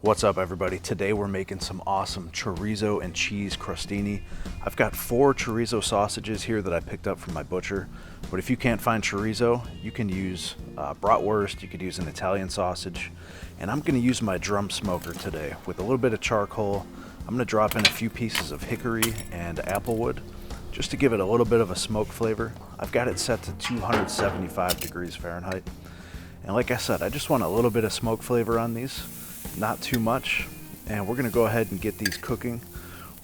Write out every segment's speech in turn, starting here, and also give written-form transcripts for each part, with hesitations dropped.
What's up, everybody? Today we're making some awesome chorizo and cheese crostini. I've got 4 chorizo sausages here that I picked up from my butcher, but if you can't find chorizo, you can use bratwurst, you could use an Italian sausage, and I'm going to use my drum smoker today with a little bit of charcoal. I'm going to drop in a few pieces of hickory and applewood just to give it a little bit of a smoke flavor. I've got it set to 275 degrees Fahrenheit, and like I said, I just want a little bit of smoke flavor on these. Not too much, and we're gonna go ahead and get these cooking.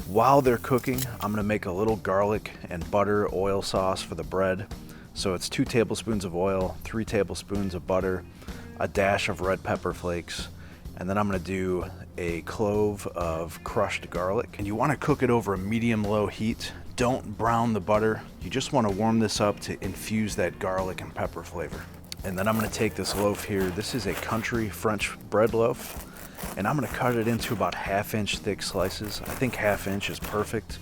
While they're cooking, I'm gonna make a little garlic and butter oil sauce for the bread. So it's 2 tablespoons of oil, 3 tablespoons of butter, a dash of red pepper flakes, and then I'm gonna do a clove of crushed garlic. And you wanna cook it over a medium-low heat. Don't brown the butter. You just wanna warm this up to infuse that garlic and pepper flavor. And then I'm gonna take this loaf here. This is a country French bread loaf, and I'm gonna cut it into about 1/2-inch thick slices. I think 1/2 inch is perfect.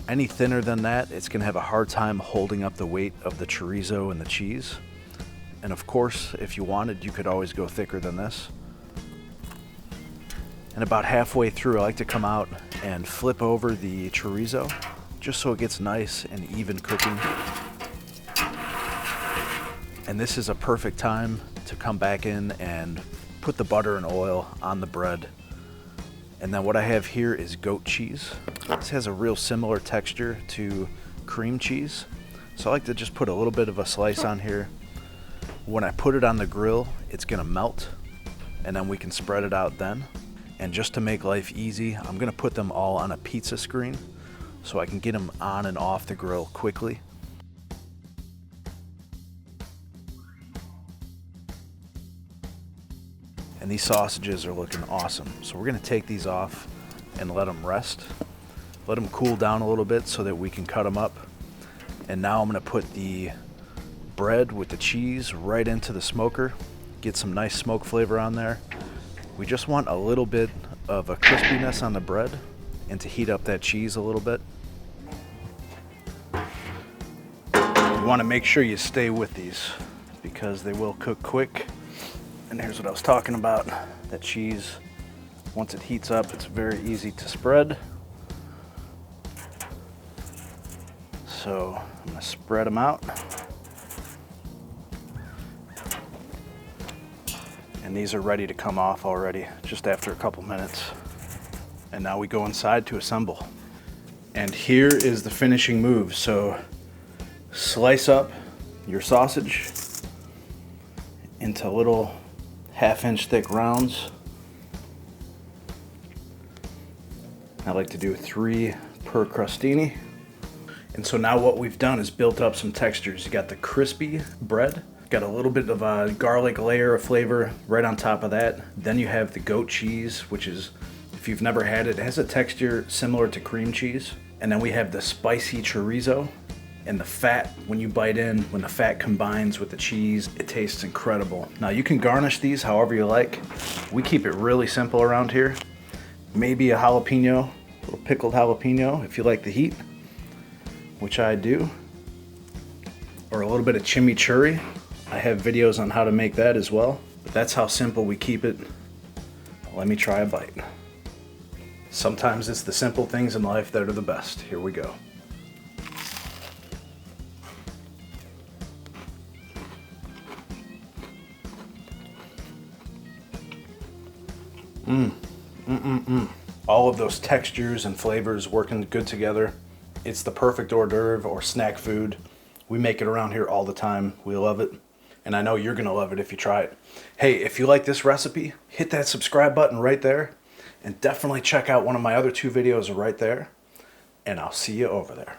Any thinner than that, it's gonna have a hard time holding up the weight of the chorizo and the cheese. And of course, if you wanted, you could always go thicker than this. And about halfway through, I like to come out and flip over the chorizo, just so it gets nice and even cooking. And this is a perfect time to come back in and put the butter and oil on the bread. And then what I have here is goat cheese. This has a real similar texture to cream cheese. So I like to just put a little bit of a slice on here. When I put it on the grill, it's gonna melt, and then we can spread it out then. And just to make life easy, I'm gonna put them all on a pizza screen so I can get them on and off the grill quickly. And these sausages are looking awesome. So we're gonna take these off and let them rest. Let them cool down a little bit so that we can cut them up. And now I'm gonna put the bread with the cheese right into the smoker. Get some nice smoke flavor on there. We just want a little bit of a crispiness on the bread and to heat up that cheese a little bit. You wanna make sure you stay with these because they will cook quick. And here's what I was talking about, that cheese, once it heats up, it's very easy to spread. So I'm gonna spread them out. And these are ready to come off already, just after a couple minutes. And now we go inside to assemble. And here is the finishing move. So slice up your sausage into little 1/2-inch thick rounds. I like to do 3 per crostini. And so now what we've done is built up some textures. You got the crispy bread, got a little bit of a garlic layer of flavor right on top of that. Then you have the goat cheese, which is, if you've never had it, it has a texture similar to cream cheese. And then we have the spicy chorizo. And the fat, when you bite in, when the fat combines with the cheese, it tastes incredible. Now you can garnish these however you like. We keep it really simple around here. Maybe a jalapeno, a little pickled jalapeno if you like the heat, which I do. Or a little bit of chimichurri. I have videos on how to make that as well. But that's how simple we keep it. Let me try a bite. Sometimes it's the simple things in life that are the best. Here we go. All of those textures and flavors working good together. It's the perfect hors d'oeuvre or snack food. We make it around here all the time. We love it. And I know you're gonna love it if you try it. Hey, if you like this recipe, hit that subscribe button right there. And definitely check out one of my other 2 videos right there. And I'll see you over there.